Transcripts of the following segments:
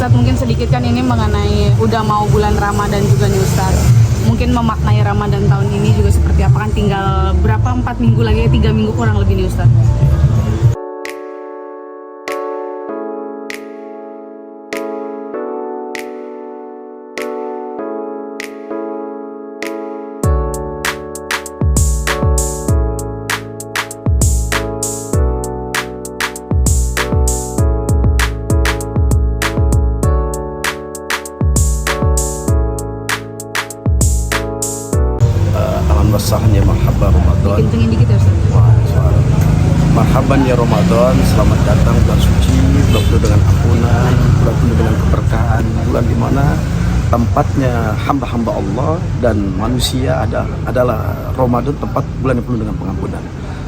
Ustadz, mungkin sedikit kan ini mengenai udah mau bulan Ramadan juga nih Ustadz. Mungkin memaknai Ramadan tahun ini juga seperti apa, kan tinggal berapa, 4 minggu lagi, 3 minggu kurang lebih nih Ustadz. Sahnya marhaban Ramadan. Kencengin dikit ya Ustaz. Marhaban ya Ramadan, selamat datang bulan suci, bulan penuh dengan ampunan, bulan penuh dengan keberkahan, bulan di mana tempatnya hamba-hamba Allah dan manusia adalah Ramadan, tempat bulan yang penuh dengan pengampunan.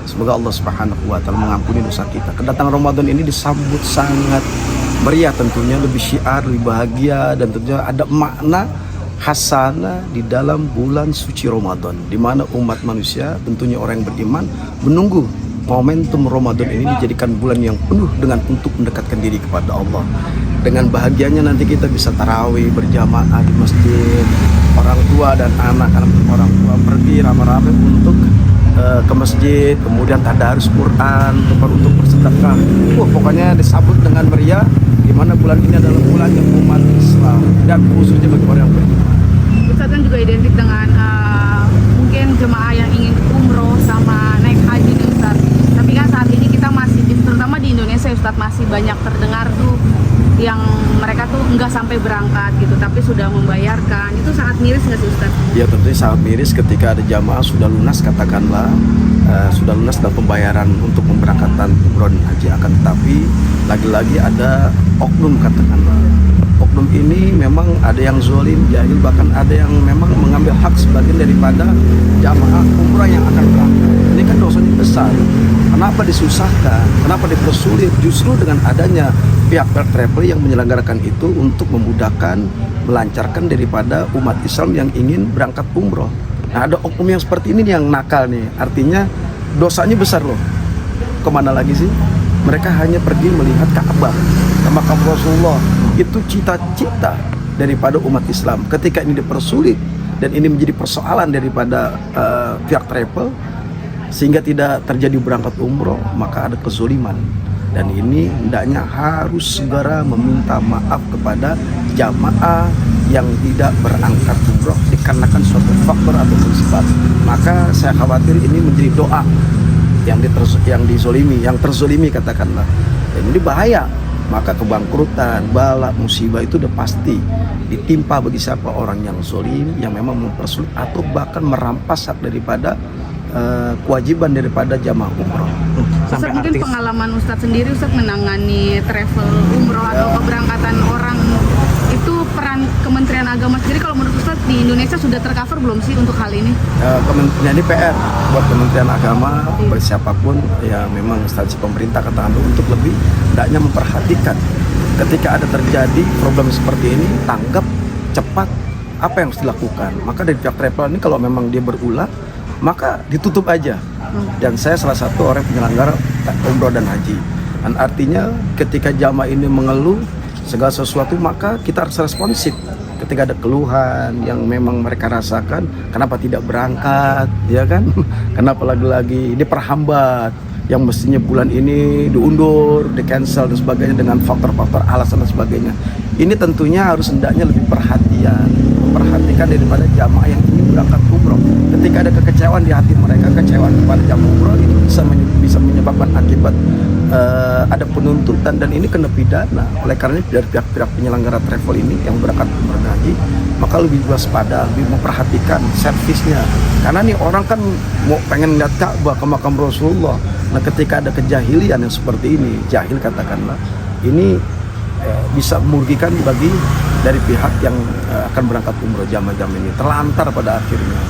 Semoga Allah Subhanahu wa taala mengampuni dosa kita. Kedatangan Ramadan ini disambut sangat meriah tentunya, lebih syiar, lebih bahagia, dan tentunya ada makna hasanah di dalam bulan suci Ramadan, di mana umat manusia, tentunya orang yang beriman, menunggu momentum Ramadan ini dijadikan bulan yang penuh dengan untuk mendekatkan diri kepada Allah. Dengan bahagianya nanti kita bisa tarawih berjamaah di masjid, orang tua dan anak-anak orang tua pergi ramai-ramai untuk ke masjid, kemudian tadarus Quran, tempat untuk bersedekah. Pokoknya disambut dengan meriah, di mana bulan ini adalah bulan yang umat Islam dan khususnya bagi orang yang beriman. Ustadz kan juga identik dengan mungkin jemaah yang ingin umroh sama naik haji nih Ustadz. Tapi kan saat ini kita masih, terutama di Indonesia Ustadz, masih banyak terdengar tuh yang mereka tuh nggak sampai berangkat gitu, tapi sudah membayarkan. Itu sangat miris nggak sih Ustadz? Ya tentunya sangat miris ketika ada jamaah sudah lunas, katakanlah sudah lunas dalam pembayaran untuk pemberangkatan umroh dan haji, akan tetapi lagi-lagi ada oknum, katakanlah oknum ini memang ada yang zalim, jahil, bahkan ada yang memang mengambil hak sebagian daripada jamaah umrah yang akan berangkat. Ini kan dosanya besar. Kenapa disusahkan? Kenapa dipersulit? Justru dengan adanya pihak-pihak travel yang menyelenggarakan itu untuk memudahkan, melancarkan daripada umat Islam yang ingin berangkat umroh. Nah, ada oknum yang seperti ini yang nakal nih. Artinya dosanya besar loh. Kemana lagi sih? Mereka hanya pergi melihat Ka'bah, makam Rasulullah. Itu cita-cita daripada umat Islam. Ketika ini dipersulit dan ini menjadi persoalan daripada pihak travel, sehingga tidak terjadi berangkat umroh, maka ada kezoliman. Dan ini hendaknya harus segera meminta maaf kepada jamaah yang tidak berangkat umroh dikarenakan suatu faktor atau sebab. Maka saya khawatir ini menjadi doa yang dizolimi, yang terzolimi, katakanlah. Dan ini bahaya. Maka kebangkrutan, bala, musibah itu udah pasti ditimpa bagi siapa orang yang zolim, yang memang mempersulit atau bahkan merampas hak daripada kewajiban daripada jamaah umroh. Ustadz, mungkin pengalaman Ustadz sendiri, Ustadz menangani travel umroh atau keberangkatan orang, itu peran Kementerian Agama sendiri kalau menurut Ustadz di Indonesia sudah tercover belum sih untuk hal ini? Kementerian ini PR buat Kementerian Agama, bagi siapapun ya, memang instansi pemerintah katakan untuk lebih hendaknya memperhatikan ketika ada terjadi problem seperti ini, tanggap cepat apa yang harus dilakukan. Maka dari pihak travel ini kalau memang dia berulang, maka ditutup aja. Dan saya salah satu orang penyelenggara umroh dan haji. Dan artinya ketika jamaah ini mengeluh segala sesuatu, maka kita harus responsif. Ketika ada keluhan yang memang mereka rasakan, kenapa tidak berangkat, ya kan? Kenapa lagi-lagi diperhambat, yang mestinya bulan ini diundur, di-cancel dan sebagainya dengan faktor-faktor alasan dan sebagainya. Ini tentunya harus hendaknya lebih memperhatikan daripada jamaah yang ingin berangkat umroh. Ketika ada kekecewaan di hati mereka, kecewaan kepada jamaah umroh, itu bisa menyebabkan akibat ada penuntutan, dan ini kena pidana. Oleh karena dari pihak-pihak penyelenggara travel ini yang berangkat umroh dan haji, maka lebih waspada, lebih memperhatikan servisnya. Karena nih orang kan mau pengen lihat Ka'bah, ke makam Rasulullah. Nah, ketika ada kejahilian yang seperti ini, jahil katakanlah, ini bisa merugikan bagi dari pihak yang akan berangkat umroh, jamaah-jamaah ini terlantar pada akhirnya.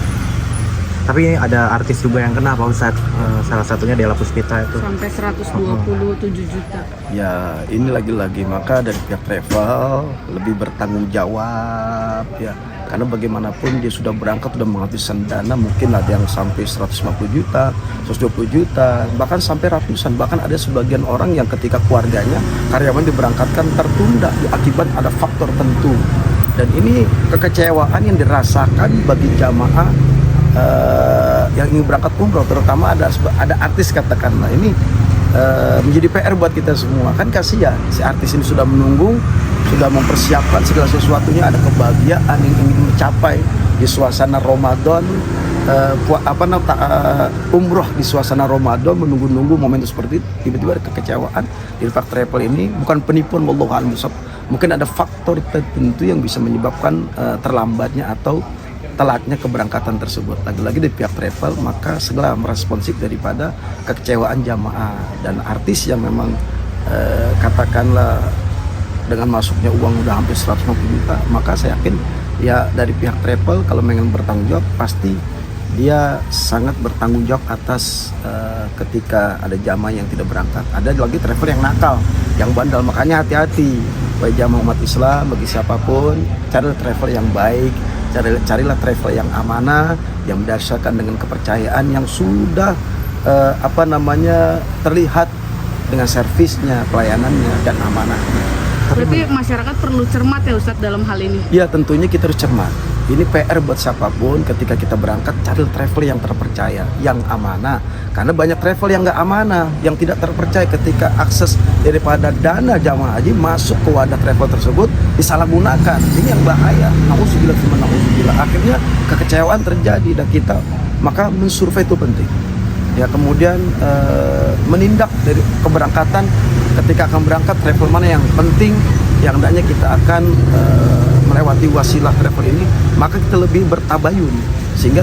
Tapi ini ada artis juga yang kena Pak Ustadz, salah satunya Della Puspita itu. Sampai 127 juta. Ya, ini lagi-lagi maka dari pihak travel lebih bertanggung jawab ya. Karena bagaimanapun dia sudah berangkat, sudah menghabiskan dana, mungkin ada yang sampai 150 juta, 120 juta, bahkan sampai ratusan. Bahkan ada sebagian orang yang ketika keluarganya, karyawan diberangkatkan tertunda akibat ada faktor tentu. Dan ini kekecewaan yang dirasakan bagi jamaah yang ingin berangkat umroh, terutama ada artis katakanlah ini menjadi PR buat kita semua. Kan kasihan si artis ini sudah menunggu, sudah mempersiapkan segala sesuatunya, ada kebahagiaan yang ingin dicapai di suasana Ramadan, umroh di suasana Ramadan, menunggu-nunggu momentum seperti itu, tiba-tiba ada kekecewaan di pihak travel ini. Bukan penipuan, wallahu a'lam bishawab. Mungkin ada faktor tertentu yang bisa menyebabkan terlambatnya atau telatnya keberangkatan tersebut. Lagi-lagi di pihak travel, maka segala meresponsif daripada kekecewaan jamaah dan artis yang memang katakanlah dengan masuknya uang udah hampir 150 juta, maka saya yakin ya dari pihak travel kalau ingin bertanggung jawab, pasti dia sangat bertanggung jawab atas ketika ada jamaah yang tidak berangkat. Ada lagi travel yang nakal, yang bandel, makanya hati-hati bagi jamaah umat Islam, bagi siapapun, carilah travel yang baik, carilah travel yang amanah, yang berdasarkan dengan kepercayaan yang sudah terlihat dengan servisnya, pelayanannya, dan amanahnya. Berarti masyarakat perlu cermat ya Ustadz dalam hal ini? Ya, tentunya kita harus cermat. Ini PR buat siapapun, ketika kita berangkat, cari travel yang terpercaya, yang amanah. Karena banyak travel yang nggak amanah, yang tidak terpercaya, ketika akses daripada dana jamaah haji masuk ke wadah travel tersebut disalahgunakan. Ini yang bahaya. Nauzubillah. Akhirnya kekecewaan terjadi dan kita, maka mensurvei itu penting. Ya, kemudian menindak dari keberangkatan, ketika akan berangkat travel mana yang penting, yang hendaknya kita akan melewati wasilah travel ini, maka kita lebih bertabayun sehingga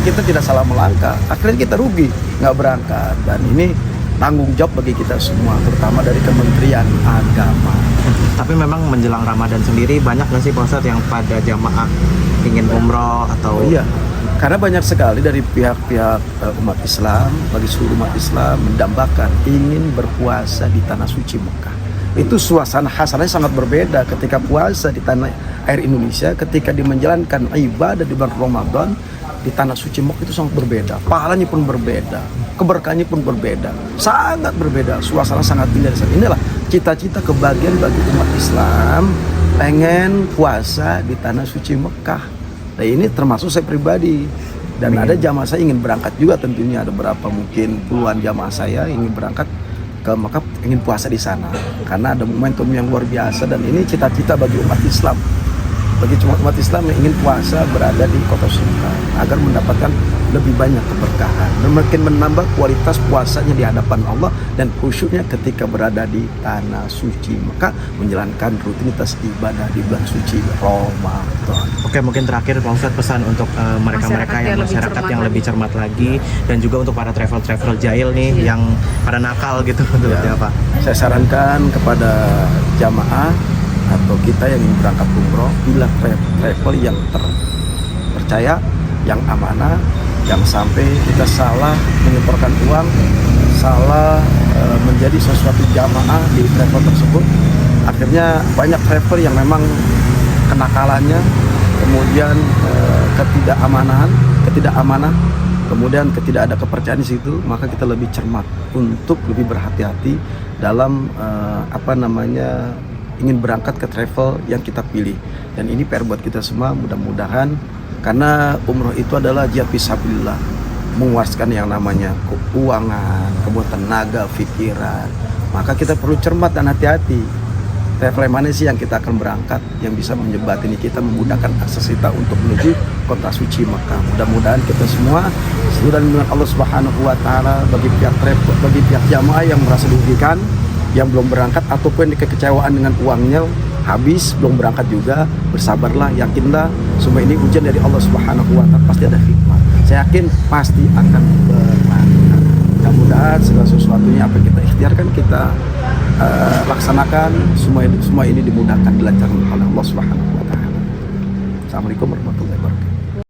kita tidak salah melangkah. Akhirnya kita rugi nggak berangkat, dan ini tanggung jawab bagi kita semua, terutama dari Kementerian Agama. Tapi memang menjelang Ramadan sendiri banyak nggak sih Pak Ustadz yang pada jamaah ingin umroh atau? Iya, karena banyak sekali dari pihak-pihak umat Islam, bagi seluruh umat Islam mendambakan ingin berpuasa di tanah suci Mekah. Itu suasana hasananya sangat berbeda ketika puasa di tanah air Indonesia, ketika menjalankan ibadah di bulan Ramadan di tanah suci Mekah, itu sangat berbeda. Pahalanya pun berbeda, keberkahannya pun berbeda, sangat berbeda. Suasana sangat indah. Inilah cita-cita kebahagiaan bagi umat Islam, pengen puasa di tanah suci Mekah. Nah, ini termasuk saya pribadi, dan ada jamaah saya ingin berangkat juga, tentunya ada berapa mungkin puluhan jamaah saya ingin berangkat ke Mekah, ingin puasa di sana karena ada momentum yang luar biasa. Dan ini cita-cita bagi umat Islam, bagi umat Islam yang ingin puasa berada di kota suci agar mendapatkan lebih banyak keberkahan dan makin menambah kualitas puasanya di hadapan Allah dan khusyuknya ketika berada di tanah suci Mekah menjalankan rutinitas ibadah di bulan suci Ramadan. Oke, mungkin terakhir Pak Ustadz pesan untuk mereka-mereka yang masyarakat yang lebih cermat lagi, dan juga untuk para travel jahil nih yang pada nakal gitu, Ya, apa? saya sarankan kepada jamaah atau kita yang ingin berangkat umroh, pilih travel yang terpercaya, yang amanah, yang sampai kita salah menyetorkan uang, salah menjadi sesuatu jamaah di travel tersebut. Akhirnya banyak travel yang memang kenakalannya, kemudian ketidakamanah, kemudian tidak ada kepercayaan di situ, maka kita lebih cermat untuk lebih berhati-hati dalam ingin berangkat ke travel yang kita pilih. Dan ini PR buat kita semua, mudah-mudahan, karena umroh itu adalah jihad fisabilillah, mengeluarkan yang namanya keuangan, kemudian tenaga, pikiran. Maka kita perlu cermat dan hati-hati. Travel mana sih yang kita akan berangkat, yang bisa menjembatani kita, memudahkan akses kita untuk menuju kota suci Mekah. Mudah-mudahan kita semua seluruh dengan Allah Subhanahu wa taala, bagi pihak travel, bagi pihak jamaah yang merasa dirugikan, yang belum berangkat ataupun kekecewaan dengan uangnya habis belum berangkat juga, bersabarlah, yakinlah semua ini ujian dari Allah Subhanahu wa taala, pasti ada hikmah. Saya yakin pasti akan bermanfaat. Mudah-mudahan segala sesuatunya apa yang kita ikhtiarkan, kita laksanakan, semua ini dimudahkan, dilancarkan oleh Allah Subhanahu wa taala. Assalamualaikum warahmatullahi wabarakatuh.